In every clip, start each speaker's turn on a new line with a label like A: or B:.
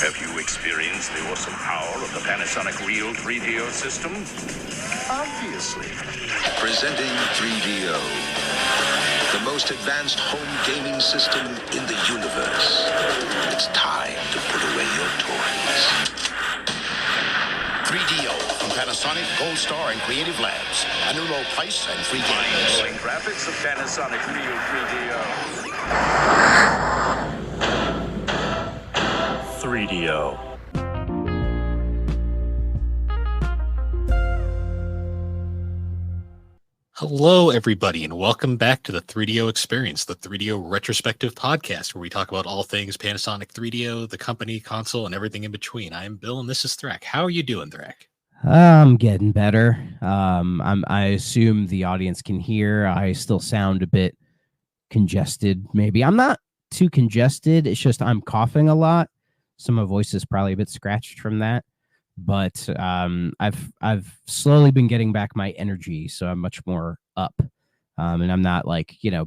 A: Have you experienced the awesome power of the Panasonic Real 3DO system? Obviously.
B: Presenting 3DO, the most advanced home gaming system in the universe. It's time to put away your toys.
C: 3DO from Panasonic, Gold Star, and Creative Labs. A new low price and free games.
A: Mind-blowing graphics of Panasonic Real 3DO. 3DO.
D: Hello, everybody, and welcome back to the 3DO Experience, the 3DO retrospective podcast, where we talk about all things Panasonic 3DO, the company, console, and everything in between. I am Bill, and this is Thrak. How are you doing, Thrak?
E: I'm getting better. I assume the audience can hear. I still sound a bit congested. Maybe I'm not too congested. It's just I'm coughing a lot. So my voice is probably a bit scratched from that. But I've slowly been getting back my energy, so I'm much more up. And I'm not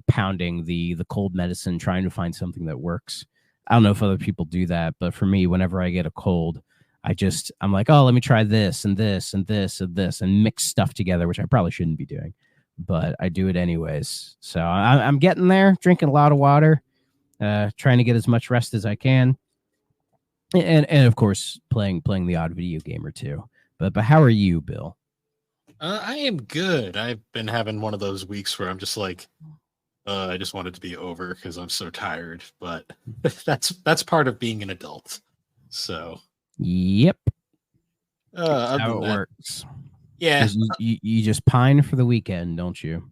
E: pounding the cold medicine trying to find something that works. I don't know if other people do that, but for me, whenever I get a cold, I'm like, oh, let me try this and this and this and this and mix stuff together, which I probably shouldn't be doing, but I do it anyways. So I'm getting there, drinking a lot of water, trying to get as much rest as I can. And of course, playing the odd video game or two. But how are you, Bill?
D: I am good. I've been having one of those weeks where I'm just like, I just want it to be over because I'm so tired. But that's part of being an adult. So,
E: yep,
D: that's
E: how it works.
D: Yeah,
E: you just pine for the weekend, don't you?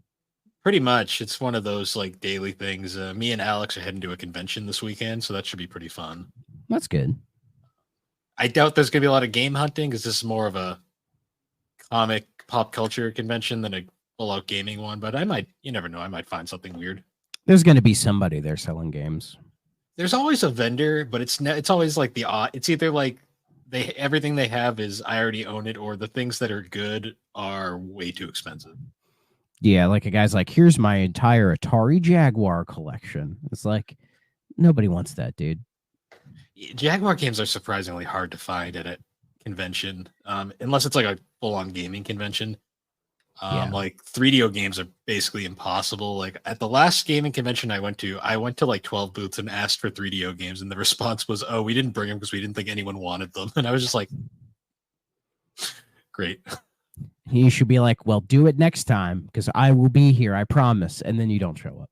D: Pretty much. It's one of those like daily things. Me and Alex are heading to a convention this weekend, so that should be pretty fun.
E: That's good.
D: I doubt there's going to be a lot of game hunting because this is more of a comic pop culture convention than a full-out gaming one, but you never know, I might find something weird.
E: There's going to be somebody there selling games.
D: There's always a vendor, but it's always like it's either like everything they have is I already own it, or the things that are good are way too expensive.
E: Yeah, like a guy's like, here's my entire Atari Jaguar collection. It's like, nobody wants that, dude.
D: Jaguar games are surprisingly hard to find at a convention, unless it's like a full-on gaming convention. Like 3DO games are basically impossible. Like at the last gaming convention I went to like 12 booths and asked for 3DO games, and the response was, "Oh, we didn't bring them because we didn't think anyone wanted them." And I was just like, "Great."
E: You should be like, "Well, do it next time because I will be here, I promise." And then you don't show up.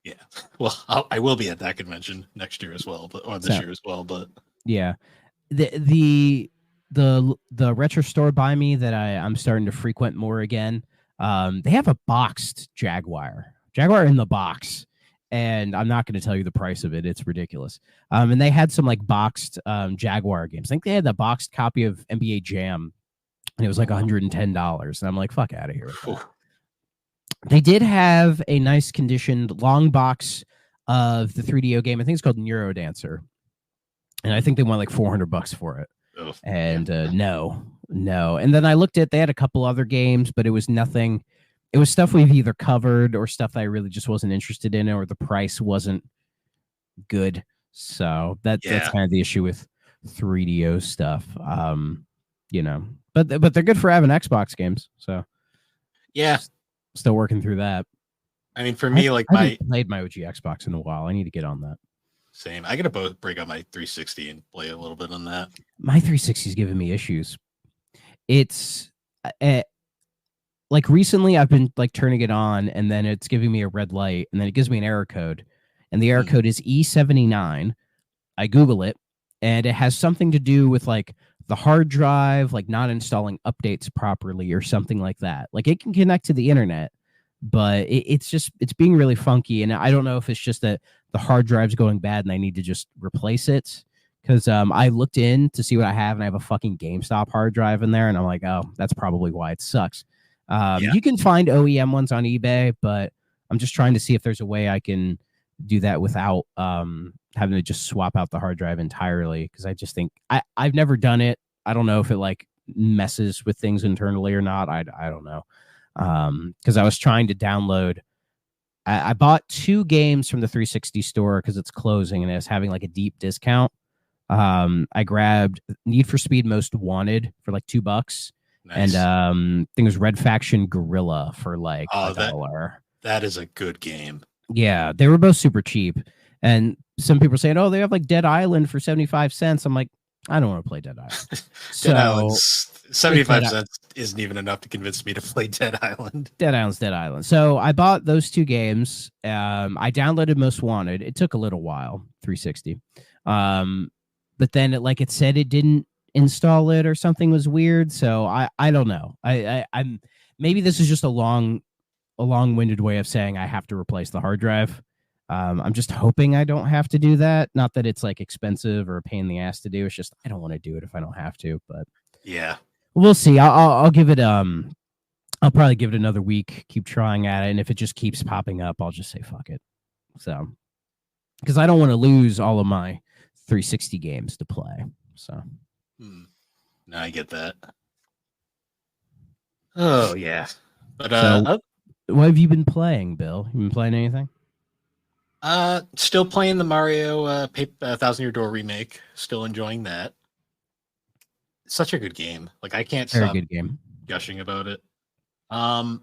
D: Yeah, well, I will be at that convention next year as well, or this year as well. But
E: yeah, the retro store by me that I'm starting to frequent more again. They have a boxed Jaguar in the box, and I'm not going to tell you the price of it. It's ridiculous. And they had some like boxed Jaguar games. I think they had the boxed copy of NBA Jam, and it was like $110. And I'm like, fuck out of here with that. They did have a nice conditioned long box of the 3DO game. I think it's called Neurodancer. And I think they want like $400 for it.
D: Oh,
E: and no. And then I looked at, they had a couple other games, but it was nothing. It was stuff we've either covered or stuff that I really just wasn't interested in, or the price wasn't good. So that's kind of the issue with 3DO stuff. But they're good for having Xbox games. So
D: yeah.
E: Still working through that.
D: I mean, for me, I
E: haven't played my OG Xbox in a while. I need to get on that.
D: Same. I gotta both break out my 360 and play a little bit on that.
E: My 360 is giving me issues. It's like recently I've been like turning it on, and then it's giving me a red light, and then it gives me an error code, and the error code is E79. I Google it, and it has something to do with like the hard drive, like not installing updates properly or something like that. Like it can connect to the internet, but it's being really funky. And I don't know if it's just that the hard drive's going bad and I need to just replace it. Cause I looked in to see what I have, and I have a fucking GameStop hard drive in there. And I'm like, oh, that's probably why it sucks. You can find OEM ones on eBay, but I'm just trying to see if there's a way I can do that without having to just swap out the hard drive entirely, because I just think I've never done it. I don't know if it like messes with things internally or not. I don't know, because I was trying to download. I bought 2 games from the 360 store because it's closing and it's having like a deep discount. I grabbed Need for Speed Most Wanted for like $2,
D: Nice.
E: and I think it was Red Faction Gorilla for like
D: Oh,
E: $1.
D: that is a good game.
E: Yeah, they were both super cheap. And some people are saying, "Oh, they have like Dead Island for 75 cents." I'm like, I don't want to play Dead Island.
D: Dead Island's 75
E: Dead-
D: cents isn't even enough to convince me to play Dead Island.
E: Dead Island's Dead Island. So I bought those two games. I downloaded Most Wanted. It took a little while, 360. But then it said it didn't install it or something was weird. So I don't know. I'm maybe this is just a long-winded way of saying I have to replace the hard drive. I'm just hoping I don't have to do that. Not that it's like expensive or a pain in the ass to do. It's just I don't want to do it if I don't have to. But
D: yeah,
E: we'll see. I'll give it I'll probably give it another week. Keep trying at it, and if it just keeps popping up, I'll just say fuck it. So because I don't want to lose all of my 360 games to play. So
D: no, I get that. Oh yeah, but
E: what have you been playing, Bill? You been playing anything?
D: Still playing the Mario Thousand Year Door remake. Still enjoying that. Such a good game. Like I can't
E: Very
D: stop
E: good game.
D: gushing about it. What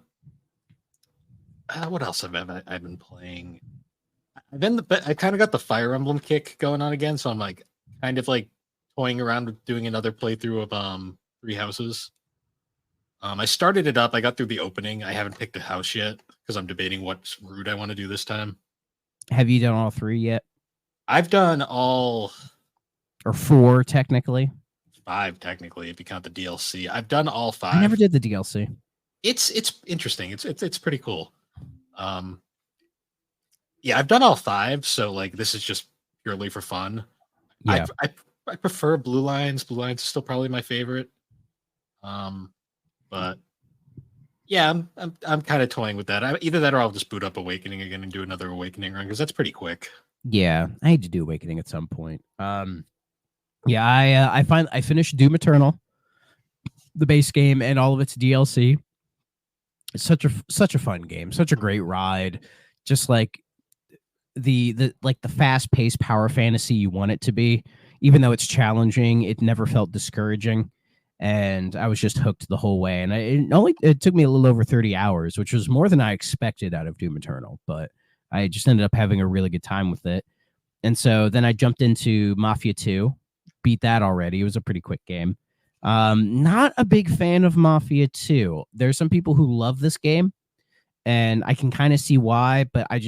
D: else have I been playing? I kind of got the Fire Emblem kick going on again, so I'm like kind of like toying around with doing another playthrough of Three Houses. I started it up. I got through the opening. I haven't picked a house yet because I'm debating what route I want to do this time.
E: Have you done all 3 yet?
D: I've done all,
E: or 4 technically.
D: 5 technically if you count the DLC. I've done all 5.
E: I never did the DLC.
D: It's interesting. It's pretty cool. Yeah, I've done all 5, so like this is just purely for fun.
E: Yeah.
D: I prefer Blue Lines. Blue Lines is still probably my favorite. But yeah, I'm kind of toying with that. Either that or I'll just boot up Awakening again and do another Awakening run because that's pretty quick.
E: Yeah, I had to do Awakening at some point. Yeah, I finished Doom Eternal, the base game, and all of its DLC. It's such a fun game, such a great ride. Just like the fast-paced power fantasy you want it to be. Even though it's challenging, it never felt discouraging. And I was just hooked the whole way. And it took me a little over 30 hours, which was more than I expected out of Doom Eternal. But I just ended up having a really good time with it. And so then I jumped into Mafia 2, beat that already. It was a pretty quick game. Not a big fan of Mafia 2. There's some people who love this game, and I can kind of see why, but I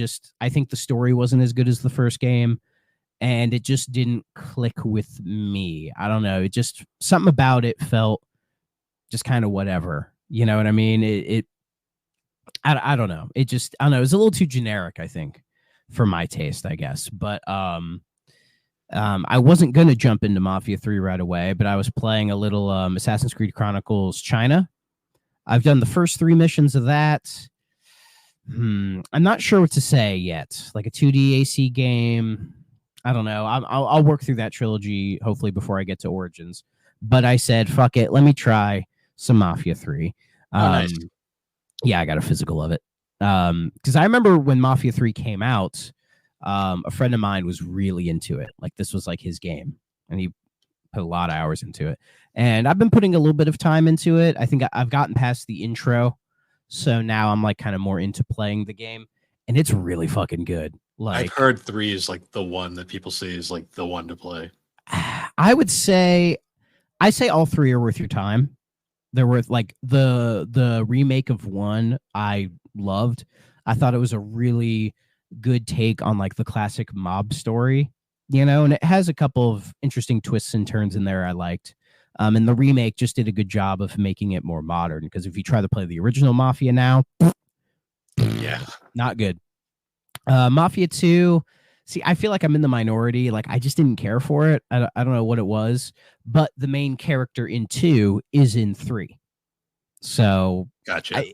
E: think the story wasn't as good as the first game. And it just didn't click with me. I don't know. It just something about it felt just kind of whatever. You know what I mean? I don't know. I don't know. It was a little too generic, I think, for my taste, I guess. But I wasn't gonna jump into Mafia 3 right away, but I was playing a little Assassin's Creed Chronicles China. I've done the first 3 missions of that. I'm not sure what to say yet. Like a 2D AC game. I don't know. I'll work through that trilogy hopefully before I get to Origins. But I said, fuck it. Let me try some Mafia 3.
D: Nice.
E: Yeah, I got a physical of it. Because I remember when Mafia 3 came out, a friend of mine was really into it. Like this was like his game, and he put a lot of hours into it. And I've been putting a little bit of time into it. I think I've gotten past the intro, so now I'm like kind of more into playing the game, and it's really fucking good. Like
D: I've heard 3 is like the one that people say is like the one to play.
E: I say all 3 are worth your time. They're worth like the remake of 1 I loved. I thought it was a really good take on like the classic mob story, you know, and it has a couple of interesting twists and turns in there I liked. And the remake just did a good job of making it more modern, because if you try to play the original Mafia now,
D: yeah,
E: not good. Mafia 2, see, I feel like I'm in the minority. Like, I just didn't care for it. I don't know what it was, but the main character in 2 is in 3. So,
D: gotcha.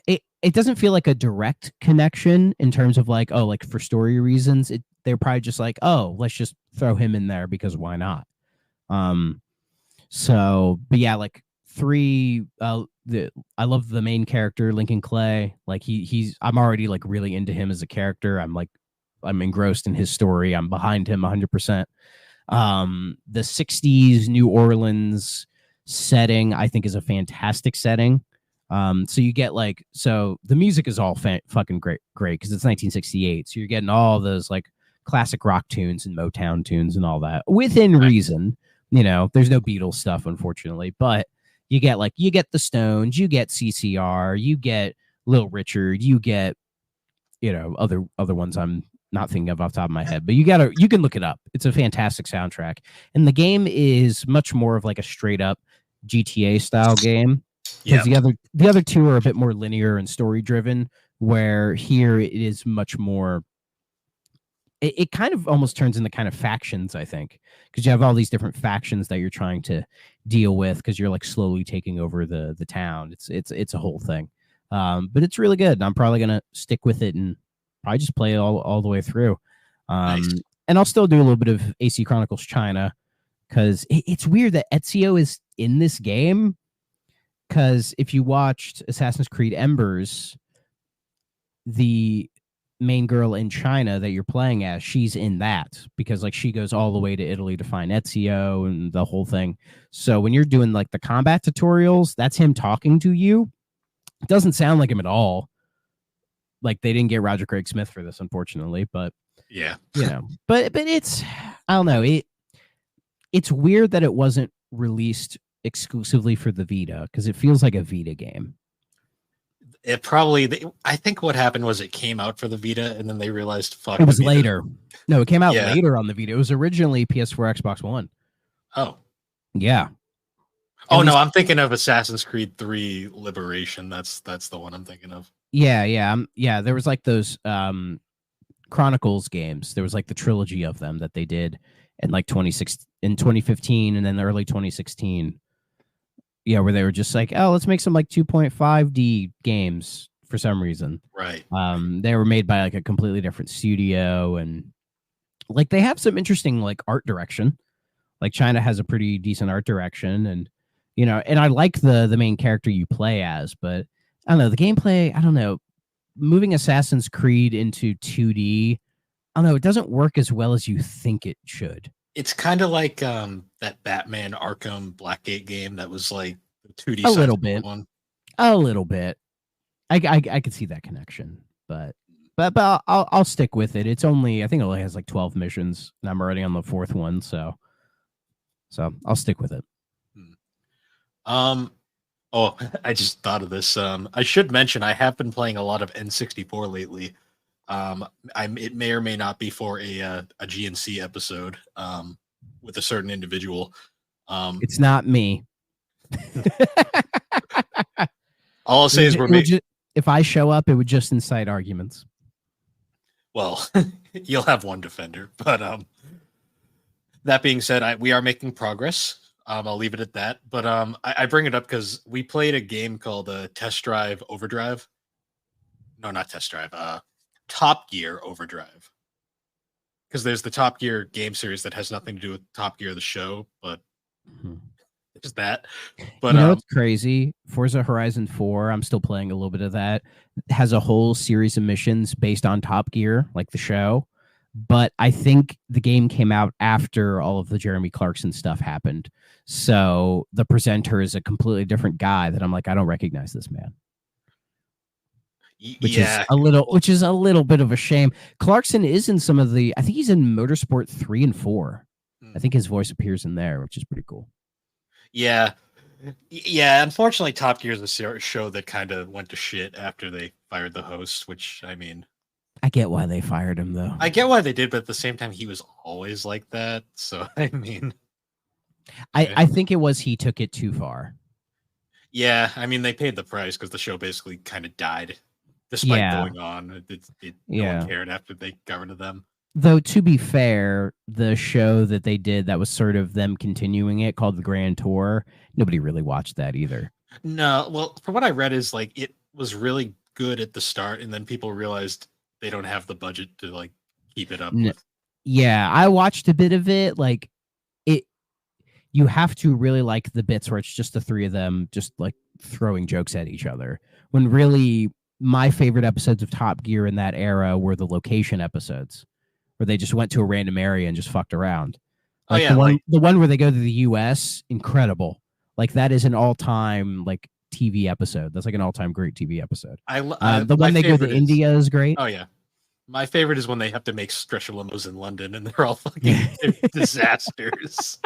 E: It doesn't feel like a direct connection in terms of like, oh, like for story reasons. They're probably just like, oh, let's just throw him in there because why not? So, but yeah, like 3, I love the main character, Lincoln Clay. Like I'm already like really into him as a character. I'm engrossed in his story. I'm behind him 100%. The 60s New Orleans setting, I think, is a fantastic setting. So you get so the music is all fucking great because it's 1968. So you're getting all those like classic rock tunes and Motown tunes and all that within reason. There's no Beatles stuff, unfortunately, but you get the Stones, you get CCR, you get Little Richard, you get other ones I'm not thinking of off the top of my head, but you can look it up. It's a fantastic soundtrack, and the game is much more of like a straight up GTA style game. Because the other two are a bit more linear and story driven, where here it is much more. It kind of almost turns into kind of factions, I think, because you have all these different factions that you're trying to deal with because you're like slowly taking over the town. It's a whole thing, but it's really good. I'm probably gonna stick with it and probably just play it all the way through.
D: Nice.
E: And I'll still do a little bit of AC Chronicles China because it's weird that Ezio is in this game. Because if you watched Assassin's Creed Embers, the main girl in China that you're playing as, she's in that because like she goes all the way to Italy to find Ezio and the whole thing. So when you're doing like the combat tutorials, that's him talking to you. It doesn't sound like him at all. Like they didn't get Roger Craig Smith for this, unfortunately, but
D: yeah,
E: but it's, I don't know. It's weird that it wasn't released exclusively for the Vita because it feels like a Vita game.
D: It probably, I think what happened was it came out for the Vita and then they realized, fuck,
E: it was later. No, it came out later on the Vita. It was originally PS4, Xbox One.
D: Oh,
E: yeah.
D: Oh no, I'm thinking of Assassin's Creed 3 Liberation. That's the one I'm thinking of.
E: Yeah. There was like those Chronicles games. There was like the trilogy of them that they did in like 2015 and then early 2016. Yeah, where they were just like, oh, let's make some like 2.5D games for some reason.
D: Right.
E: They were made by like a completely different studio, and like they have some interesting like art direction. Like China has a pretty decent art direction, and and I like the main character you play as, but I don't know, the gameplay, I don't know, moving Assassin's Creed into 2D, I don't know, it doesn't work as well as you think it should.
D: It's kind of like that Batman Arkham Blackgate game that was like 2D.
E: A little bit. A little bit. I could see that connection, but I'll stick with it. I think it only has like 12 missions, and I'm already on the 4th one, so I'll stick with it.
D: Oh, I just thought of this. I should mention I have been playing a lot of N64 lately. It may or may not be for a GNC episode with a certain individual.
E: It's not me.
D: All I'll say is
E: if I show up, it would just incite arguments.
D: Well, you'll have one defender, but that being said, we are making progress. I'll leave it at that. But I bring it up because we played a game called Test Drive Overdrive. No, not Test Drive. Top Gear Overdrive, because there's the Top Gear game series that has nothing to do with Top Gear the show, but it's that. But
E: it's crazy. Forza Horizon 4, I'm still playing a little bit of that. It has a whole series of missions based on Top Gear, like the show. But I think the game came out after all of the Jeremy Clarkson stuff happened. So the presenter is a completely different guy that I'm like, I don't recognize this man. Which is a little bit of a shame. Clarkson is in some of the, I think he's in Motorsport 3 and 4. I think his voice appears in there, which is pretty cool.
D: Yeah. Unfortunately, Top Gear is a show that kind of went to shit after they fired the host, which, I mean,
E: I get why they fired him, though.
D: I get why they did, but at the same time, he was always like that. So, I mean,
E: I think it was he took it too far.
D: Yeah, I mean, they paid the price because the show basically kind of died. Despite going on, no one cared after they got rid of them.
E: Though, to be fair, the show that they did that was sort of them continuing it, called The Grand Tour, nobody really watched that either.
D: No, well, from what I read is like it was really good at the start, and then people realized they don't have the budget to like keep it up.
E: Yeah, I watched a bit of it. Like you have to really like the bits where it's just the three of them just like throwing jokes at each other. When really my favorite episodes of Top Gear in that era were the location episodes, where they just went to a random area and just fucked around. Like
D: yeah,
E: the one where they go to the US, incredible. Like that is an all-time like TV episode. That's like an all-time great TV episode. The
D: my
E: one they go to
D: favorite is
E: India is great.
D: oh yeah. My favorite is when they have to make stretcher limos in London and they're all fucking disasters.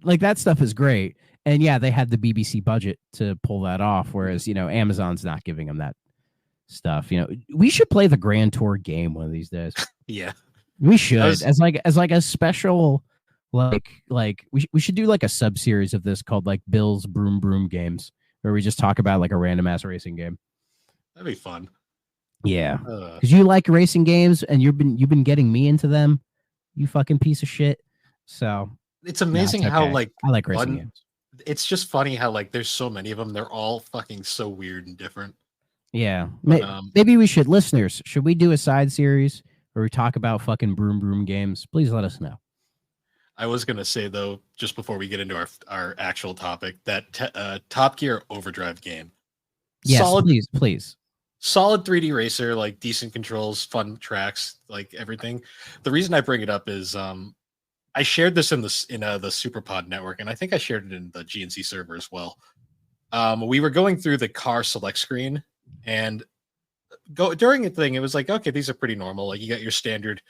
E: Like that stuff is great. And yeah, they had the BBC budget to pull that off, whereas, Amazon's not giving them that stuff. We should play the Grand Tour game one of these days.
D: Yeah.
E: We should as like a special we should do like a sub series of this called like Bill's Broom Broom Games, where we just talk about like a random ass racing game.
D: That'd be fun.
E: Yeah, because you like racing games and you've been getting me into them, you fucking piece of shit. So
D: it's amazing how like
E: I like racing games.
D: It's just funny how like there's so many of them. They're all fucking so weird and different.
E: Yeah, maybe we should, listeners. Should we do a side series where we talk about fucking Broom Broom games? Please let us know.
D: I was gonna say though, just before we get into our actual topic, that Top Gear Overdrive game.
E: Yes, please.
D: Solid 3D racer, like decent controls, fun tracks, like everything. The reason I bring it up is I shared this in the Superpod network, and I think I shared it in the GNC server as well. We were going through the car select screen, and during a thing, it was like, okay, these are pretty normal. Like you got your standard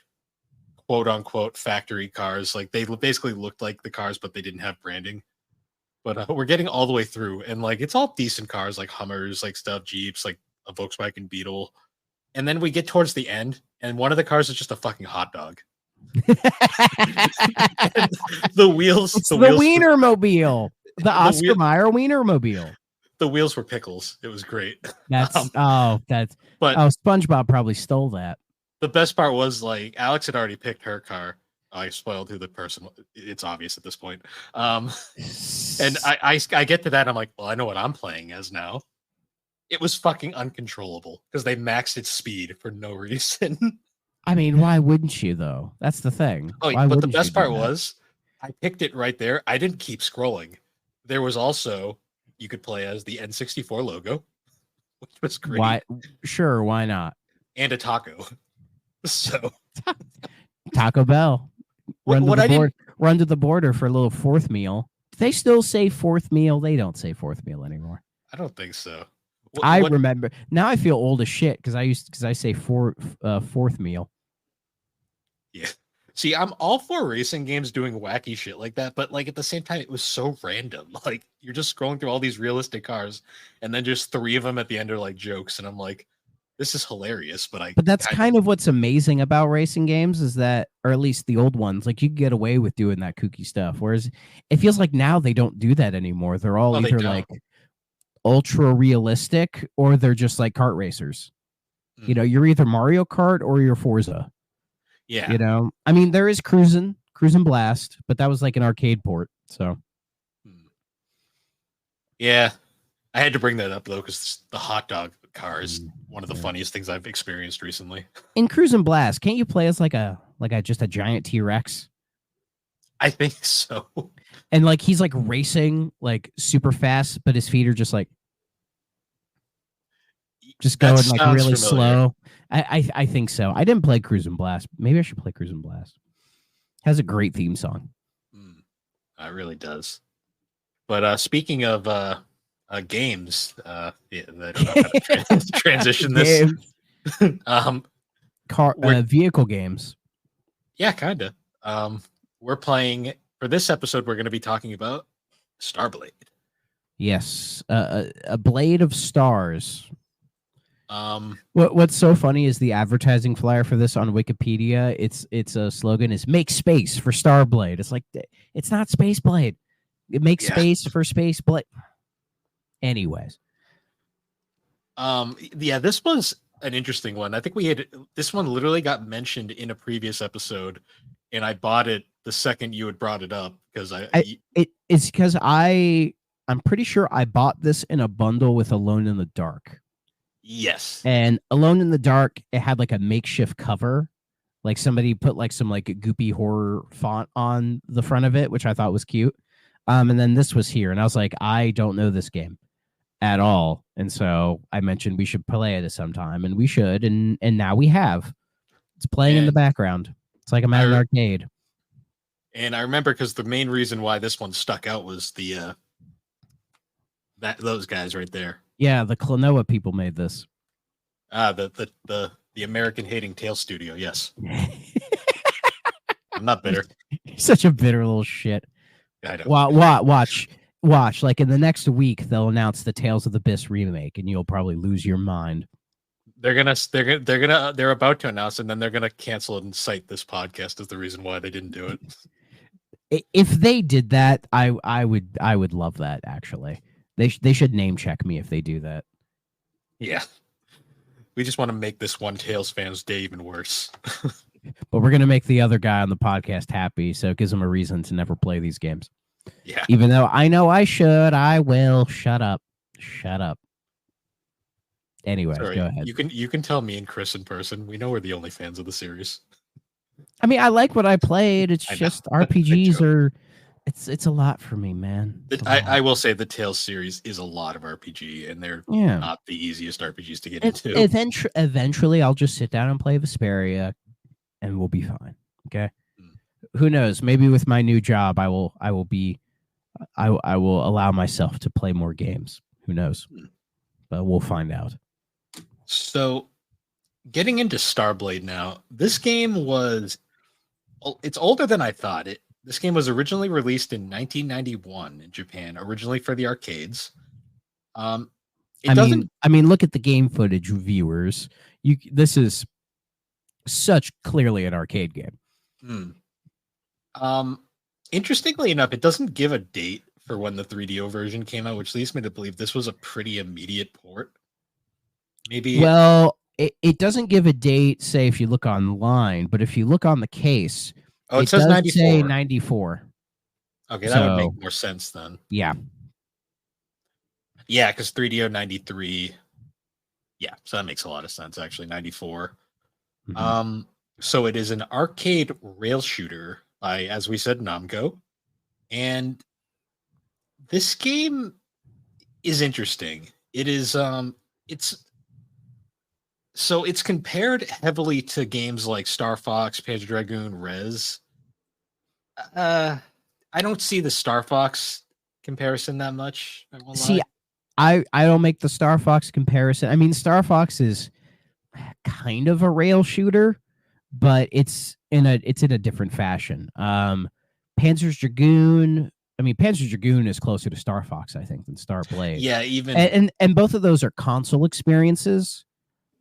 D: quote unquote factory cars. Like they basically looked like the cars, but they didn't have branding. But we're getting all the way through, and like it's all decent cars, like Hummers, like stuff, Jeeps, like a Volkswagen Beetle. And then we get towards the end, and one of the cars is just a fucking hot dog. the wheels,
E: the Wienermobile, the Oscar Mayer Wienermobile.
D: The wheels were pickles. It was great.
E: SpongeBob probably stole that.
D: The best part was like Alex had already picked her car. I spoiled who the person. It's obvious at this point. And I get to that. I'm like, well, I know what I'm playing as now. It was fucking uncontrollable because they maxed its speed for no reason.
E: I mean, why wouldn't you though? That's the thing.
D: But the best part was I picked it right there. I didn't keep scrolling. There was also, you could play as the N64 logo, which was great.
E: Why not?
D: And a taco. So
E: Taco Bell. Run to the border for a little fourth meal. Do they still say fourth meal? They don't say fourth meal anymore.
D: I don't think so.
E: I remember now. I feel old as shit because I say fourth meal.
D: Yeah. See, I'm all for racing games doing wacky shit like that, but like at the same time, it was so random. Like you're just scrolling through all these realistic cars, and then just 3 of them at the end are like jokes, and I'm like, this is hilarious. But that's
E: kind of what's amazing about racing games is that, or at least the old ones, like you can get away with doing that kooky stuff. Whereas it feels like now they don't do that anymore. They're all either like ultra realistic or they're just like kart racers. You're either Mario Kart or you're Forza.
D: Yeah.
E: I mean, there is Cruisin' Blast, but that was like an arcade port. So
D: yeah, I had to bring that up though because the hot dog car is one of the funniest things I've experienced recently.
E: In Cruisin' Blast, can't you play as like a just a giant T-Rex?
D: I think so.
E: And like he's like racing like super fast, but his feet are just like going like really familiar. Slow. I think so. I didn't play Cruisin' Blast. Maybe I should play Cruisin' Blast. It has a great theme song.
D: It really does. But speaking of games, I don't know how to transition this.
E: Vehicle games.
D: Yeah, kind of. We're playing for this episode. We're going to be talking about Starblade.
E: Yes, a blade of stars. What's so funny is the advertising flyer for this on Wikipedia. Its a slogan is "Make space for Starblade." It's like it's not Space Blade. It makes space for Space Blade. Anyways,
D: this was an interesting one. I think this one literally got mentioned in a previous episode, and I bought it the second you had brought it up because
E: it's because I'm pretty sure I bought this in a bundle with Alone in the Dark.
D: Yes.
E: And Alone in the Dark, it had like a makeshift cover. Like somebody put like some like goopy horror font on the front of it, which I thought was cute. And then this was here, and I was like, I don't know this game at all. And so I mentioned we should play it sometime, and we should, and now we have. It's playing in the background. It's like I'm at an arcade.
D: And I remember because the main reason why this one stuck out was those guys right there.
E: Yeah, the Klonoa people made this.
D: The American hating Tail Studio. Yes, I'm not bitter.
E: You're such a bitter little shit.
D: I know.
E: Watch. Like in the next week, they'll announce the Tales of the Abyss remake, and you'll probably lose your mind.
D: They're about to announce, and then they're gonna cancel it and cite this podcast as the reason why they didn't do it.
E: If they did that, I would love that. Actually, they should name check me if they do that.
D: Yeah, we just want to make this one Tales fan's day even worse.
E: But we're gonna make the other guy on the podcast happy, so it gives him a reason to never play these games.
D: Yeah,
E: even though I know I should, I will. Shut up. Anyways,
D: sorry,
E: go ahead.
D: You can tell me and Chris in person. We know we're the only fans of the series.
E: I mean, I like what I played. It's just RPGs are. It's a lot for me, man.
D: I will say the Tales series is a lot of RPG, and they're not the easiest RPGs to get into.
E: Eventually, I'll just sit down and play Vesperia, and we'll be fine. Okay. Who knows? Maybe with my new job, I will allow myself to play more games. Who knows? But we'll find out.
D: So, getting into Starblade now, this game it's older than I thought. This game was originally released in 1991 in Japan, originally for the arcades. I
E: mean, look at the game footage, viewers. This is such clearly an arcade game.
D: Interestingly enough, it doesn't give a date for when the 3DO version came out, which leads me to believe this was a pretty immediate port. Maybe.
E: Well, it doesn't give a date, say, if you look online, but if you look on the case,
D: it says 94.
E: Say 94.
D: Okay, that would make more sense then.
E: Yeah.
D: Yeah, because 3DO 93. Yeah, so that makes a lot of sense, actually. 94. Mm-hmm. So it is an arcade rail shooter by, as we said, Namco. And this game is interesting. It is it's compared heavily to games like Star Fox, Panzer Dragoon, Rez. I don't see the Star Fox comparison that much.
E: See, I don't make the Star Fox comparison. I mean, Star Fox is kind of a rail shooter, but it's in a different fashion. Panzer Dragoon is closer to Star Fox, I think, than Starblade.
D: Yeah, even
E: and both of those are console experiences.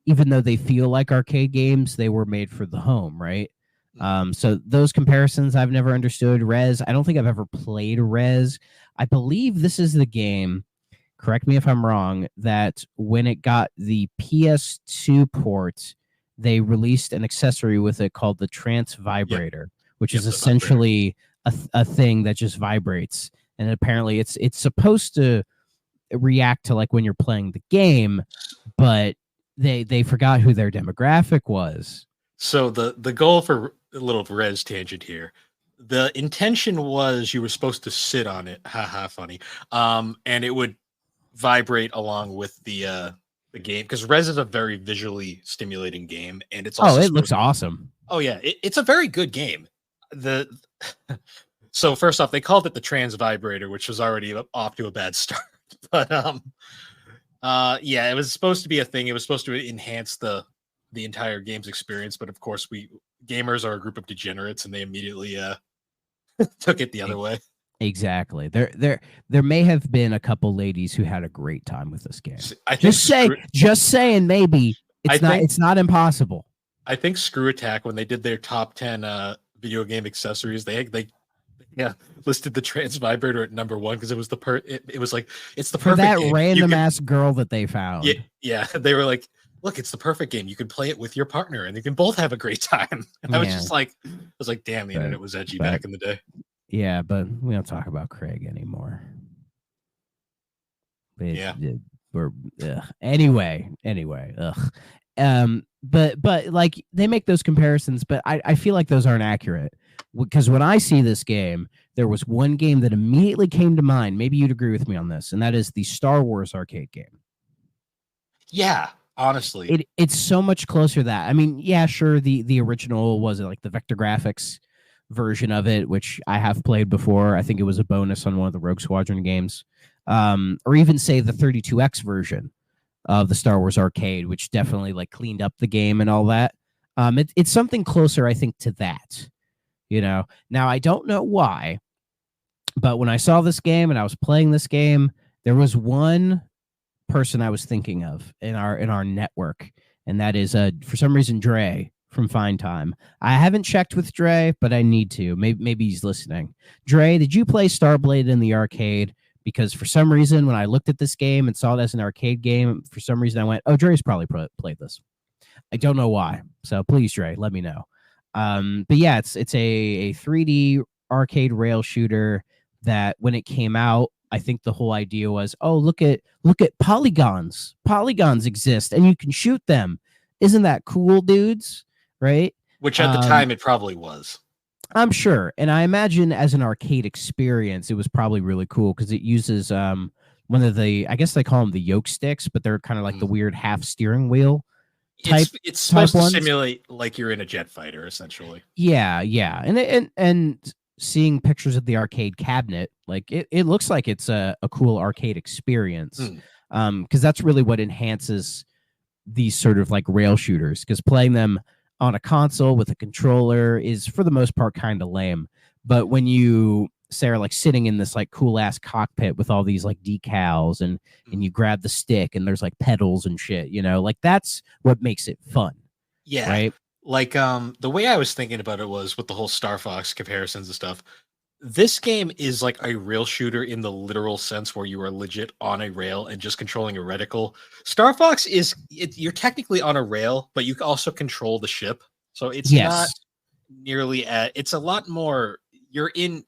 E: Even though they feel like arcade games, they were made for the home, right? So those comparisons I've never understood. Rez, I don't think I've ever played Rez. I believe this is the game, correct me if I'm wrong, that when it got the PS2 port, they released an accessory with it called the Trance Vibrator, which is essentially a thing that just vibrates. And apparently it's supposed to react to like when you're playing the game, but they forgot who their demographic was.
D: So the goal for a little Rez tangent here, the intention was you were supposed to sit on it, haha, funny, and it would vibrate along with the game, because Rez is a very visually stimulating game, and it's also
E: it looks awesome.
D: Oh yeah, it's a very good game. So first off, they called it the Trans Vibrator, which was already off to a bad start, but yeah, it was supposed to be a thing. It was supposed to enhance the entire game's experience, but of course, gamers are a group of degenerates, and they immediately took it the other way.
E: Exactly. There may have been a couple ladies who had a great time with this game. Just saying, maybe it's not impossible.
D: I think Screw Attack, when they did their top 10 video game accessories, they listed the Trans Vibrator at number 1 because it was it was like it's the perfect
E: that
D: game.
E: Random ass girl that they found.
D: Yeah, they were like, look, it's the perfect game. You can play it with your partner, and you can both have a great time. And I was just like, damn, the internet was edgy back in the day.
E: Yeah, but we don't talk about Craig anymore. Anyway. But like they make those comparisons, but I feel like those aren't accurate, because when I see this game, there was one game that immediately came to mind. Maybe you'd agree with me on this, and that is the Star Wars arcade game.
D: Yeah, honestly,
E: it's so much closer to that. I mean, yeah, sure, the original was like the vector graphics, version of it, which I have played before. I think it was a bonus on one of the Rogue Squadron games. Or even say the 32X version of the Star Wars Arcade, which definitely like cleaned up the game and all that. It's something closer, I think, to that. Now I don't know why, but when I saw this game and I was playing this game, there was one person I was thinking of in our network, and that is for some reason Dre from Fine Time. I haven't checked with Dre, but I need to. Maybe he's listening. Dre, did you play Starblade in the arcade? Because for some reason, when I looked at this game and saw it as an arcade game, for some reason I went, "Oh, Dre's probably played this." I don't know why. So please, Dre, let me know. But yeah, it's a 3D arcade rail shooter that when it came out, I think the whole idea was, oh, look at polygons. Polygons exist and you can shoot them. Isn't that cool, dudes? Right?
D: Which at the time it probably was.
E: I'm sure. And I imagine as an arcade experience, it was probably really cool because it uses one of the, I guess they call them the yoke sticks, but they're kind of like the weird half steering wheel type.
D: It's supposed to simulate like you're in a jet fighter, essentially.
E: Yeah. And seeing pictures of the arcade cabinet, like it looks like it's a cool arcade experience. Because that's really what enhances these sort of like rail shooters, because playing them on a console with a controller is for the most part kind of lame. But when you say are like sitting in this like cool ass cockpit with all these like decals and you grab the stick and there's like pedals and shit, like that's what makes it fun.
D: Yeah.
E: Right.
D: Like the way I was thinking about it was with the whole Star Fox comparisons and stuff. This game is like a rail shooter in the literal sense where you are legit on a rail and just controlling a reticle. Star Fox you're technically on a rail, but you also control the ship. So it's not nearly it's a lot more, you're in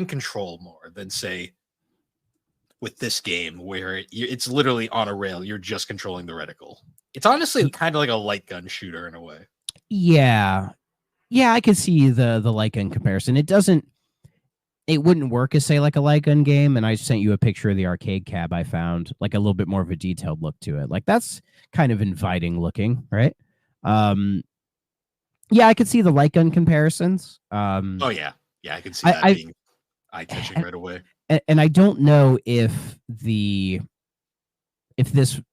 D: control more than say with this game where it's literally on a rail. You're just controlling the reticle. It's honestly kind of like a light gun shooter in a way.
E: Yeah. Yeah, I could see the light gun comparison. It wouldn't work as, say, like a light gun game, and I sent you a picture of the arcade cab I found, like a little bit more of a detailed look to it. Like, that's kind of inviting looking, right? Yeah, I could see the light gun comparisons.
D: Oh, yeah. Yeah, I could see that being eye-catching right away.
E: And I don't know if this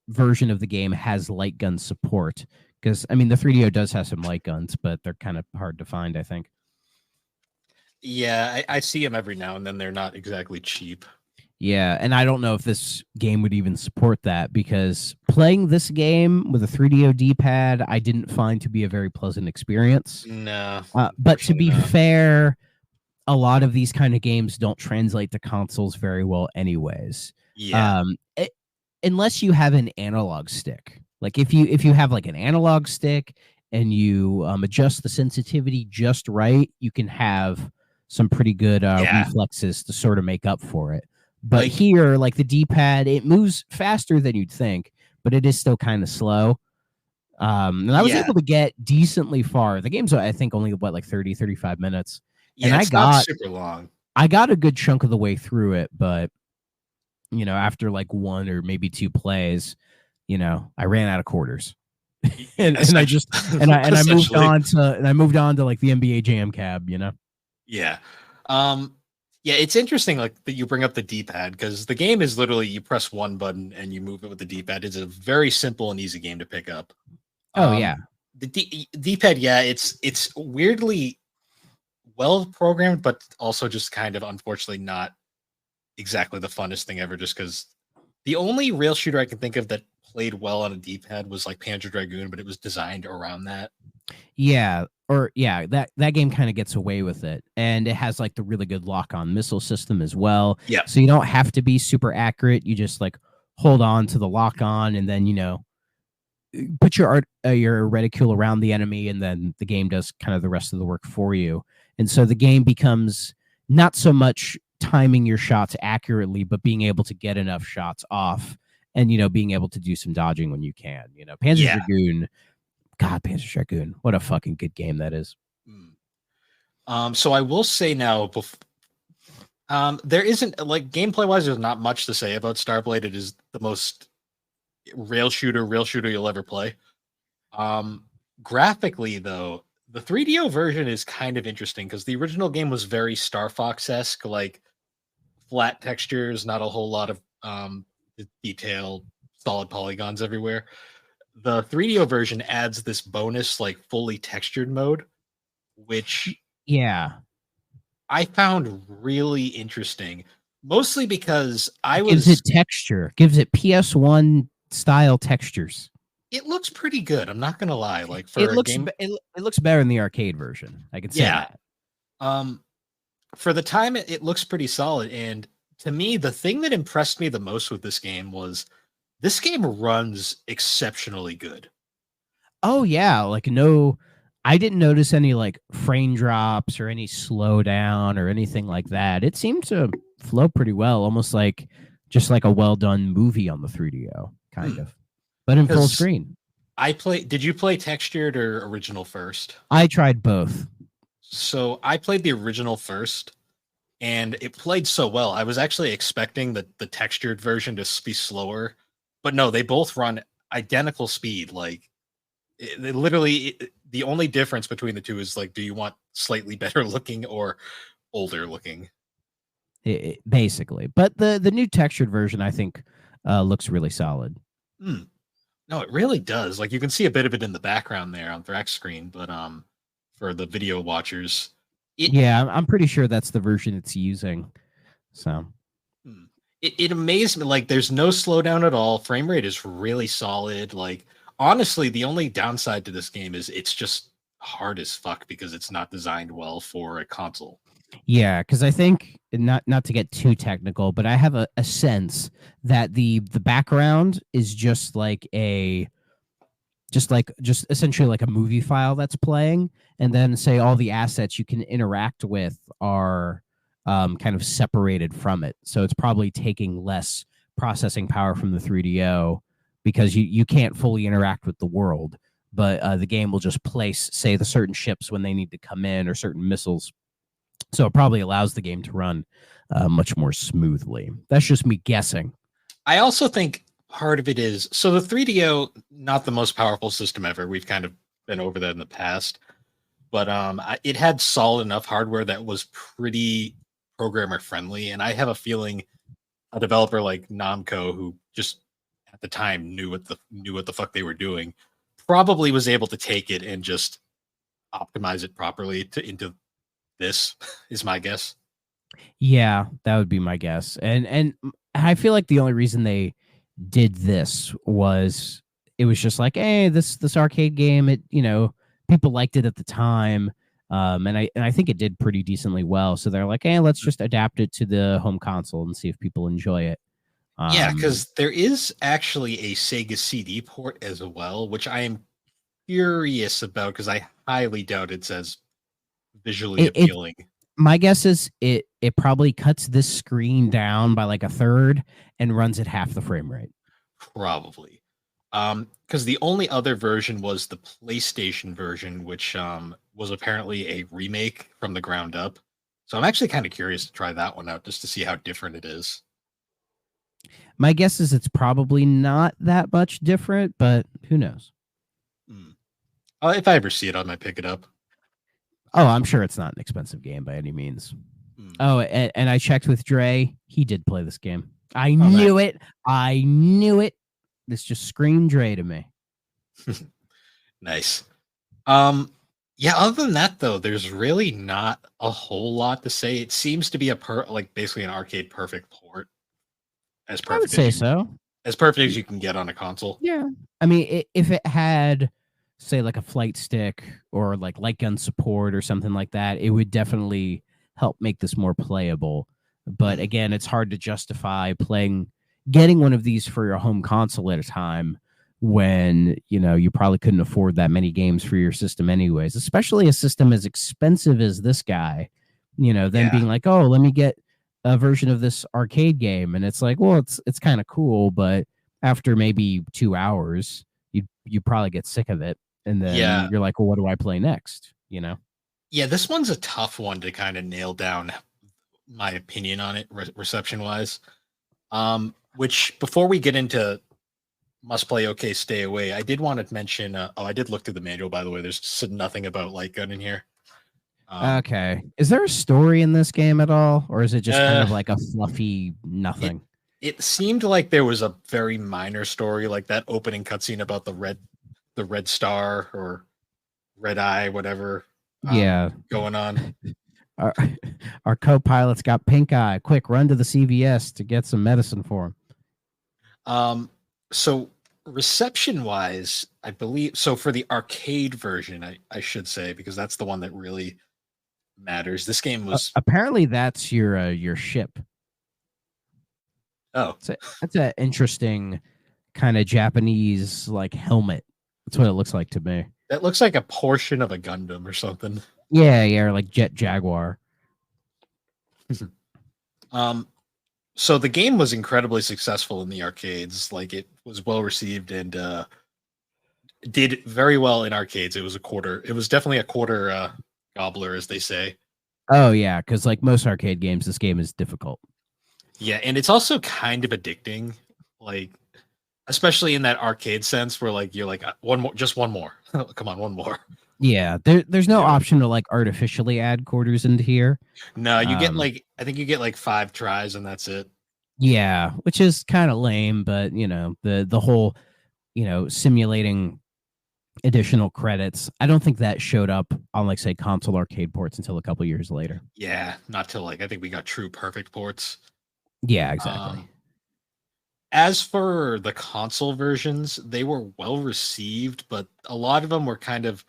E: version of the game has light gun support, because, I mean, the 3DO does have some light guns, but they're kind of hard to find, I think.
D: Yeah, I see them every now and then. They're not exactly cheap.
E: Yeah, and I don't know if this game would even support that, because playing this game with a 3DO D-pad, I didn't find to be a very pleasant experience.
D: No.
E: But to be fair, a lot of these kind of games don't translate to consoles very well anyways.
D: Yeah.
E: Unless you have an analog stick. Like if you have like an analog stick and you adjust the sensitivity just right, you can have some pretty good reflexes to sort of make up for it. But here, like the D-pad, it moves faster than you'd think, but it is still kind of slow. And I was able to get decently far. The game's, I think, only like 30, 35 minutes.
D: Yeah,
E: and
D: it's not super long. I
E: got a good chunk of the way through it, but after like one or maybe two plays, I ran out of quarters. and I moved on to like the NBA Jam Cab,
D: Yeah. Yeah, it's interesting like that you bring up the D-pad, because the game is literally you press one button and you move it with the D-pad. It's a very simple and easy game to pick up.
E: Yeah.
D: The D-pad, it's weirdly well programmed, but also just kind of unfortunately not exactly the funnest thing ever, just because the only rail shooter I can think of that played well on a D-pad was like Panzer Dragoon, but it was designed around that.
E: Yeah, that game kind of gets away with it, and it has like the really good lock-on missile system as well.
D: Yeah,
E: so you don't have to be super accurate. You just like hold on to the lock-on, and then put your reticule around the enemy, and then the game does kind of the rest of the work for you. And so the game becomes not so much timing your shots accurately, but being able to get enough shots off, and being able to do some dodging when you can. Panzer Dragoon. God, Panzer Dragoon, what a fucking good game that is.
D: So I will say now, there isn't like gameplay wise, there's not much to say about Starblade. It is the most rail shooter you'll ever play. Graphically, though, The 3DO version is kind of interesting because the original game was very Star Fox-esque, like flat textures, not a whole lot of detail, solid polygons everywhere. The 3DO version adds this bonus, like fully textured mode, which
E: Yeah.
D: I found really interesting, mostly because
E: Gives it texture, gives it PS1 style textures.
D: it looks pretty good. I'm not gonna lie. Like for
E: It
D: a
E: looks
D: game,
E: it looks better in the arcade version. I can say
D: yeah.
E: that.
D: For the time, it looks pretty solid. And to me, the thing that impressed me the most with this game was this game runs exceptionally good.
E: Oh yeah, like no, I didn't notice any like frame drops or any slowdown or anything like that. It seemed to flow pretty well, almost like just like a well done movie on the 3DO, kind of, but in full
D: 'Cause
E: screen.
D: Did you play textured or original first?
E: I tried both.
D: So I played the original first, and it played so well. I was actually expecting the textured version to be slower, but no, they both run identical speed. Like the only difference between the two is like, do you want slightly better looking or older looking?
E: Basically, but the new textured version I think looks really solid.
D: No, it really does. Like you can see a bit of it in the background there on the X screen, but for the video watchers,
E: yeah, I'm pretty sure that's the version it's using. So
D: it amazed me. Like there's no slowdown at all. Frame rate is really solid. Like honestly, the only downside to this game is it's just hard as fuck because it's not designed well for a console.
E: yeah, because I think not to get too technical, but I have a sense that the background is just like just essentially like a movie file that's playing, and then say all the assets you can interact with are kind of separated from it. So it's probably taking less processing power from the 3DO because you can't fully interact with the world, but the game will just place, say, the certain ships when they need to come in or certain missiles. So it probably allows the game to run much more smoothly. That's just me guessing.
D: I also think part of it is so the 3DO, not the most powerful system ever. We've kind of been over that in the past, but it had solid enough hardware that was pretty programmer friendly. And I have a feeling a developer like Namco, who just at the time knew what the fuck they were doing, probably was able to take it and just optimize it properly into this is my guess.
E: Yeah, that would be my guess. And I feel like the only reason they did this was it was just like, hey, this arcade game, it, you know, people liked it at the time. And I think it did pretty decently well. So they're like, hey, let's just adapt it to the home console and see if people enjoy it.
D: Yeah, because there is actually a Sega CD port as well, which I am curious about because I highly doubt it's as visually appealing.
E: My guess is it probably cuts this screen down by like a third and runs at half the frame rate.
D: Probably. Because the only other version was the PlayStation version, which was apparently a remake from the ground up. So I'm actually kind of curious to try that one out just to see how different it is.
E: My guess is it's probably not that much different, but who knows?
D: If I ever see it, I might pick it up.
E: Oh, I'm sure it's not an expensive game by any means. Oh, and I checked with Dre. He did play this game. I knew it. I knew it. This just screamed Dre to me.
D: Nice. Yeah, other than that, though, there's really not a whole lot to say. It seems to be basically an arcade perfect port. As perfect
E: I would say so.
D: As perfect as you can get on a console.
E: Yeah. I mean, if it had, say, like a flight stick or like light gun support or something like that, it would definitely help make this more playable. But again, it's hard to justify getting one of these for your home console at a time when, you know, you probably couldn't afford that many games for your system anyways, especially a system as expensive as this guy, you know, then being like, oh, let me get a version of this arcade game. And it's like, well, it's kind of cool, but after maybe 2 hours, you probably get sick of it. And then you're like, well, what do I play next? You know?
D: Yeah, this one's a tough one to kind of nail down my opinion on it reception wise. Which before we get into must play, okay, stay away. I did want to mention. I did look through the manual, by the way. There's nothing about light gun in here.
E: Okay. Is there a story in this game at all, or is it just kind of like a fluffy nothing?
D: It seemed like there was a very minor story, like that opening cutscene about the red star or red eye, whatever.
E: Yeah,
D: going on.
E: Our co-pilot's got pink eye. Quick, run to the CVS to get some medicine for him.
D: So reception wise, I believe so for the arcade version, I should say, because that's the one that really matters. This game was
E: apparently that's your ship.
D: Oh,
E: that's an interesting kind of Japanese like helmet. That's what it looks like to me.
D: That looks like a portion of a Gundam or something.
E: Yeah, or like Jet Jaguar.
D: So the game was incredibly successful in the arcades. Like, it was well received and did very well in arcades. It was definitely a quarter gobbler, as they say.
E: Oh yeah, because like most arcade games, this game is difficult.
D: Yeah, and it's also kind of addicting, like especially in that arcade sense where like you're like one more, just one more. Come on, one more.
E: Yeah, there's no option to like artificially add quarters into here.
D: No, you get like I think you get like 5 tries and that's it.
E: Yeah, which is kind of lame, but the whole simulating additional credits, I don't think that showed up on like say console arcade ports until a couple years later.
D: Yeah, not till like I think we got true perfect ports.
E: Yeah, exactly.
D: As for the console versions, they were well received, but a lot of them were kind of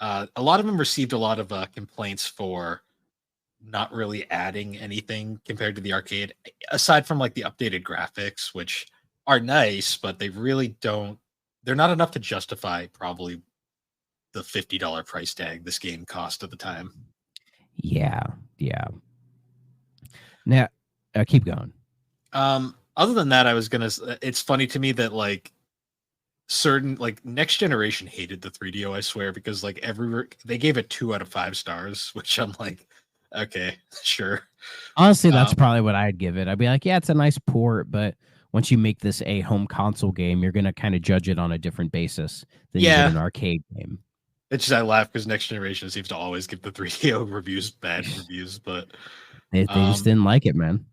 D: a lot of them received a lot of complaints for not really adding anything compared to the arcade, aside from like the updated graphics, which are nice, but they really don't. They're not enough to justify probably the $50 price tag this game cost at the time.
E: Yeah. Now, keep going.
D: Other than that, it's funny to me that like certain like Next Generation hated the 3DO, I swear, because like they gave it 2 out of 5 stars, which I'm like, okay, sure.
E: Honestly, that's probably what I'd give it. I'd be like, yeah, it's a nice port, but once you make this a home console game, you're gonna kind of judge it on a different basis than you would an arcade game.
D: It's just I laugh because Next Generation seems to always give the 3DO reviews bad reviews, but
E: they just didn't like it, man.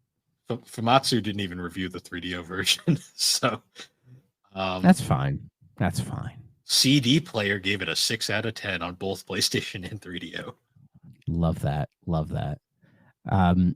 D: Famitsu didn't even review the 3DO version, so
E: that's fine. That's fine.
D: CD Player gave it a 6 out of 10 on both PlayStation and 3DO.
E: Love that.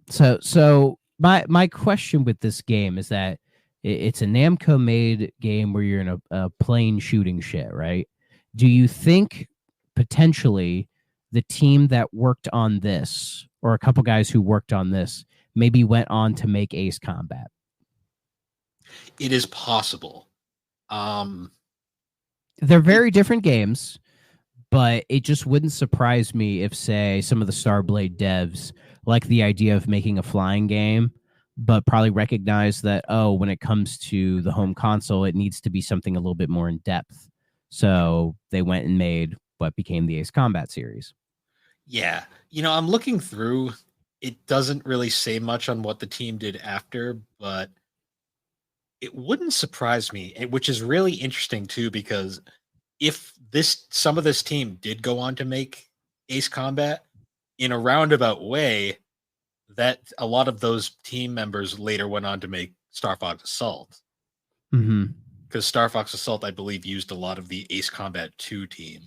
E: So my question with this game is that it's a Namco made game where you're in a plane shooting shit, right? Do you think potentially the team that worked on this, or a couple guys who worked on this, maybe went on to make Ace Combat?
D: It is possible.
E: They're very different games, but it just wouldn't surprise me if, say, some of the Starblade devs like the idea of making a flying game, but probably recognize that, when it comes to the home console, it needs to be something a little bit more in depth. So they went and made what became the Ace Combat series.
D: Yeah. I'm looking through. It doesn't really say much on what the team did after, but it wouldn't surprise me, which is really interesting too, because if some of this team did go on to make Ace Combat in a roundabout way, that a lot of those team members later went on to make Star Fox Assault.
E: Mm-hmm.
D: Because Star Fox Assault, I believe, used a lot of the Ace Combat 2 team.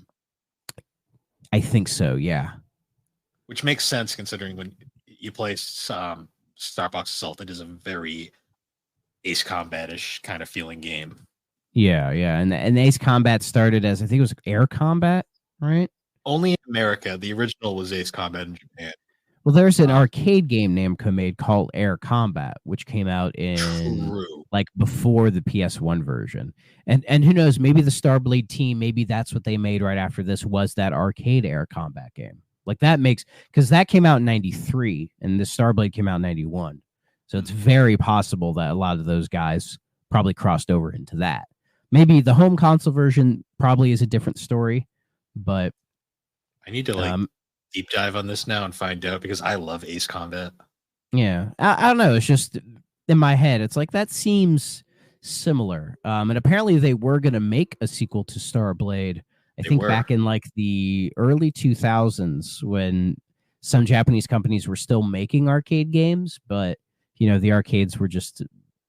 E: I think so, yeah.
D: Which makes sense considering when you play Star Fox Assault, it is a very Ace Combat-ish kind of feeling game.
E: Yeah. And Ace Combat started as, I think it was Air Combat, right?
D: Only in America. The original was Ace Combat in Japan.
E: Well, there's an arcade game Namco made called Air Combat, which came out in like before the PS1 version. And who knows, maybe the Starblade team, maybe that's what they made right after this, was that arcade Air Combat game. Like that makes, because that came out in 93 and the Starblade came out in 91. So it's very possible that a lot of those guys probably crossed over into that. Maybe the home console version probably is a different story, but
D: I need to deep dive on this now and find out, because I love Ace Combat.
E: Yeah, I don't know. It's just in my head. It's like that seems similar. And apparently they were going to make a sequel to Starblade. I think back in like the early 2000s when some Japanese companies were still making arcade games, but the arcades were just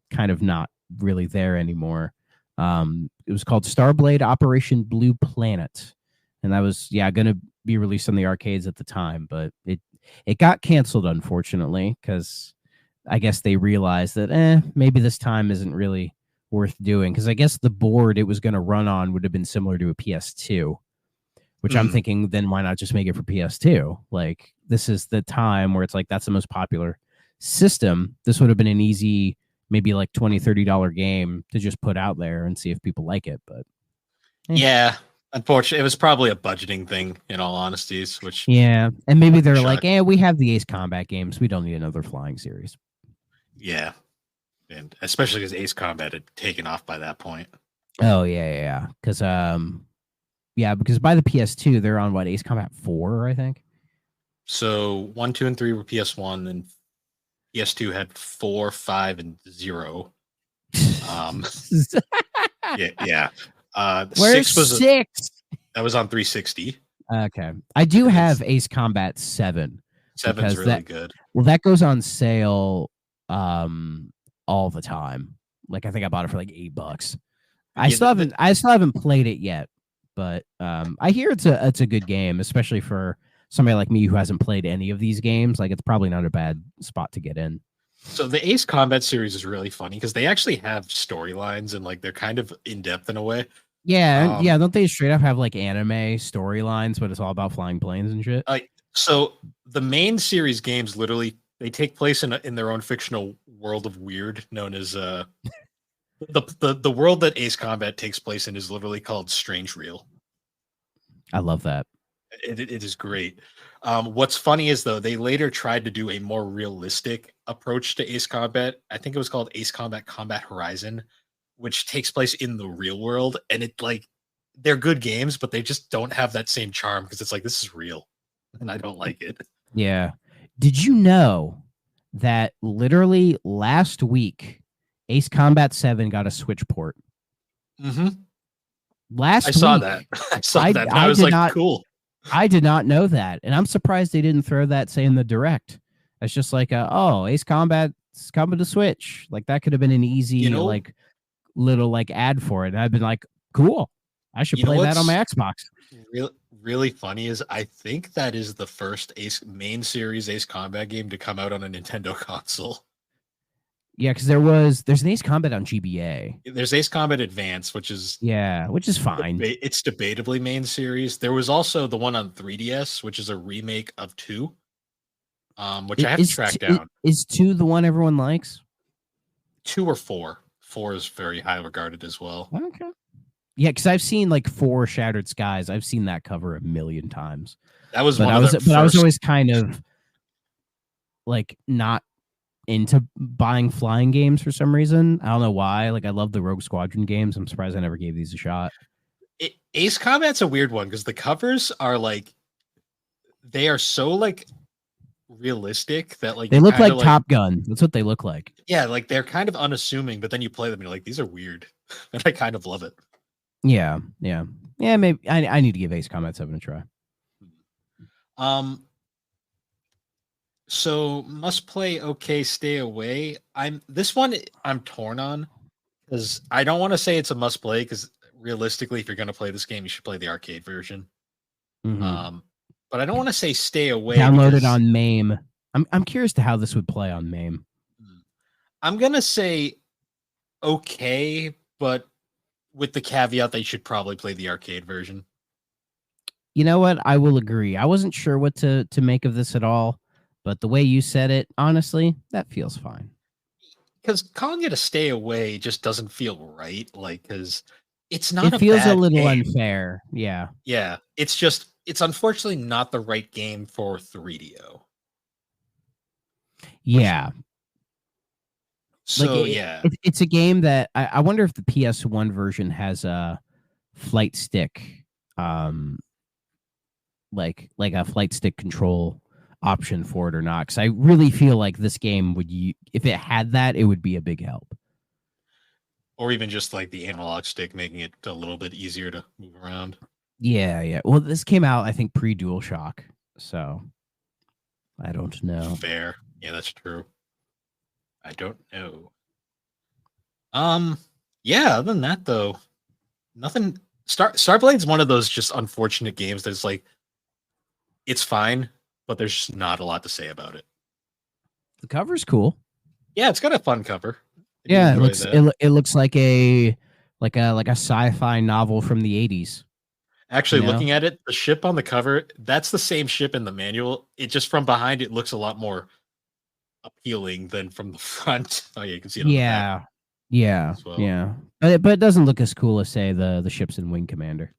E: kind of not really there anymore. It was called Starblade Operation Blue Planet, and that was going to be released on the arcades at the time, but it got canceled, unfortunately, because I guess they realized that maybe this time isn't really worth doing, because I guess the board it was going to run on would have been similar to a PS2, which I'm thinking, then why not just make it for PS2? Like, this is the time where it's like that's the most popular system. This would have been an easy, maybe like $20-$30 game to just put out there and see if people like it. But
D: yeah, unfortunately, it was probably a budgeting thing, in all honesties. Which
E: and maybe they're like, we have the Ace Combat games, we don't need another flying series.
D: Yeah, and especially because Ace Combat had taken off by that point.
E: Oh yeah, because because by the PS2 they're on what, Ace Combat 4, I think.
D: So 1, 2, and 3 were PS1, and PS2 had 4, 5, and 0. Yeah.
E: Where's
D: 6 was
E: 6?
D: That was on 360.
E: Okay, I do have Ace Combat 7.
D: 7's really good.
E: Well, that goes on sale all the time. Like, I think I bought it for like $8. I still haven't played it yet, but I hear it's a good game, especially for somebody like me who hasn't played any of these games. Like, it's probably not a bad spot to get in.
D: So the Ace Combat series is really funny because they actually have storylines and like they're kind of in depth in a way.
E: Yeah, don't they straight up have like anime storylines, but it's all about flying planes and shit?
D: So the main series games literally they take place in their own fictional world of weird, known as the world that Ace Combat takes place in is literally called Strange Real.
E: I love that.
D: It is great. What's funny is, though, they later tried to do a more realistic approach to Ace Combat. I think it was called Ace Combat Combat Horizon, which takes place in the real world. And they're good games, but they just don't have that same charm because it's like, this is real. And I don't like it.
E: Yeah. Did you know that literally last week, Ace Combat 7 got a Switch port?
D: Mm-hmm.
E: I
D: saw that. I saw that. I was like, cool.
E: I did not know that, and I'm surprised they didn't throw that, say, in the direct. It's just like, Ace Combat's coming to Switch. Like, that could have been an easy, little ad for it. And I've been like, cool. I should play that on my Xbox.
D: Really funny is I think that is the first main series Ace Combat game to come out on a Nintendo console.
E: Yeah, because there's an Ace Combat on GBA.
D: There's Ace Combat Advance, which is
E: fine.
D: It's debatably main series. There was also the one on 3DS, which is a remake of 2, which I have to track down.
E: Is 2 the one everyone likes?
D: 2 or 4. 4 is very high regarded as well.
E: Okay. Yeah, because I've seen like 4 Shattered Skies. I've seen that cover a million times.
D: That was
E: I was always kind of like not into buying flying games for some reason. I don't know why. Like, I love the Rogue Squadron games. I'm surprised I never gave these a shot.
D: Ace Combat's a weird one because the covers are like, they are so like realistic that like
E: they look like Top Gun. That's what they look like.
D: Yeah, like they're kind of unassuming, but then you play them and you're like, these are weird, and I kind of love it.
E: Yeah. Maybe I need to give Ace Combat 7 a try.
D: So must play, okay, stay away. I'm torn on because I don't want to say it's a must play because realistically, if you're going to play this game, you should play the arcade version.
E: Mm-hmm.
D: But I don't want to say stay away.
E: Download it on MAME. I'm curious to how this would play on MAME.
D: I'm gonna say okay, but with the caveat that you should probably play the arcade version.
E: You know what? I will agree. I wasn't sure what to make of this at all. But the way you said it, honestly, that feels fine.
D: Because calling it a stay away just doesn't feel right. Like, because it's not.
E: It feels a little
D: game.
E: unfair. Yeah.
D: Yeah. It's unfortunately not the right game for 3DO.
E: Yeah.
D: So
E: it's a game that I wonder if the PS1 version has a flight stick, like a flight stick control option for it or not, because I really feel like this game would, if it had that, it would be a big help.
D: or even just like the analog stick, making it a little bit easier to move around.
E: Yeah. Well, this came out, I think, pre-DualShock, so I don't know.
D: Fair. Yeah, that's true. I don't know. Yeah, other than that though, nothing. Starblade's one of those just unfortunate games that's like it's fine, but there's just not a lot to say about it.
E: The cover's cool.
D: Yeah, it's got a fun cover. I do
E: Yeah, it
D: enjoy
E: looks
D: that.
E: it looks like a sci-fi novel from the 80s.
D: Actually,
E: You know?
D: looking at it, the ship on the cover, that's the same ship in the manual. It just from behind it looks a lot more appealing than from the front. Oh yeah, you can see it on the back
E: Yeah.
D: as well.
E: Yeah. But it doesn't look as cool as say the ships in Wing Commander.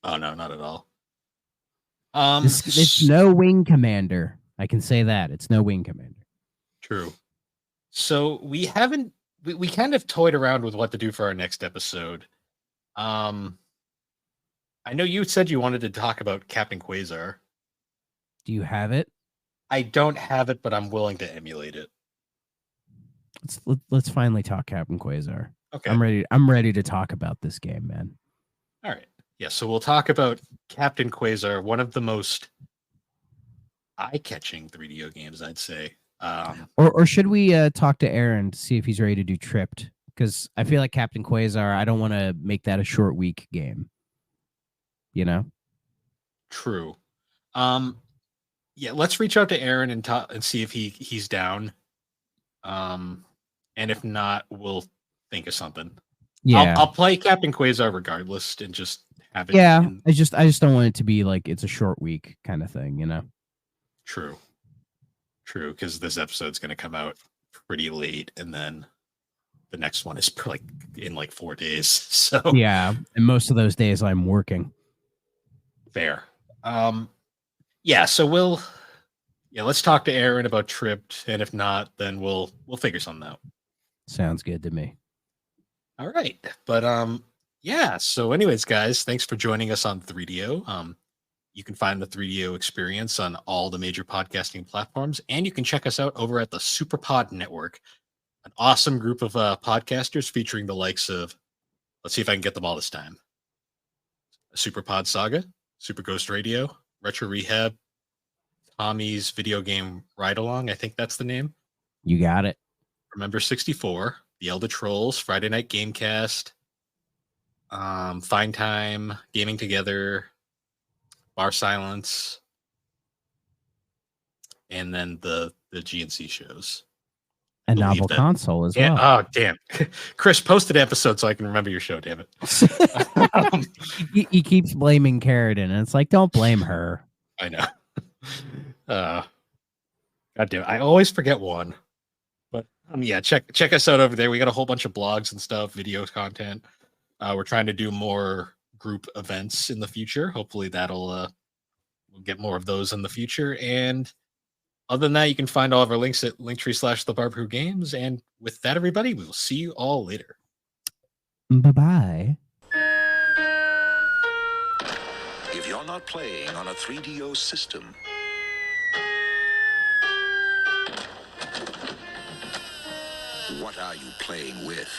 D: Oh no, not at all.
E: It's no Wing Commander. I can say that. It's no Wing Commander.
D: True. So we kind of toyed around with what to do for our next episode. I know you said you wanted to talk about Captain Quasar.
E: Do you have it?
D: I don't have it, but I'm willing to emulate it.
E: Let's finally talk Captain Quasar.
D: Okay.
E: I'm ready to talk about this game, man.
D: All right. Yeah, so we'll talk about Captain Quasar, one of the most eye-catching 3DO games, I'd say.
E: Or should we talk to Aaron to see if he's ready to do Tripped? Because I feel like Captain Quasar, I don't want to make that a short week game. You know?
D: True. Yeah, let's reach out to Aaron and see if he's down. And if not, we'll think of something.
E: Yeah.
D: I'll play Captain Quasar regardless and just have it.
E: Yeah. I just don't want it to be like it's a short week kind of thing, you know?
D: True, because this episode's going to come out pretty late, and then the next one is in 4 days. So
E: yeah, and most of those days I'm working.
D: Fair. Yeah. So let's talk to Aaron about Tripped, and if not, then we'll figure something out.
E: Sounds good to me.
D: All right, but yeah. So, anyways, guys, thanks for joining us on 3DO. You can find the 3DO experience on all the major podcasting platforms, and you can check us out over at the Superpod Network, an awesome group of podcasters featuring the likes of, let's see if I can get them all this time, Superpod Saga, Super Ghost Radio, Retro Rehab, Tommy's Video Game Ride Along, I think that's the name.
E: You got it.
D: Remember 64, The Elder Trolls, Friday Night Gamecast, Fine Time, Gaming Together, Bar Silence, and then the GNC shows.
E: A novel console as well.
D: Oh, damn. Chris, post an episode so I can remember your show, damn it.
E: He keeps blaming Carradine, and it's like, don't blame her.
D: I know. God damn it. I always forget one. But yeah, check us out over there. We got a whole bunch of blogs and stuff, video content. We're trying to do more group events in the future. Hopefully we'll get more of those in the future. And other than that, you can find all of our links at linktree/theBarbecue And with that, everybody, we will see you all later.
E: Bye-bye.
B: If you're not playing on a 3DO system, what are you playing with?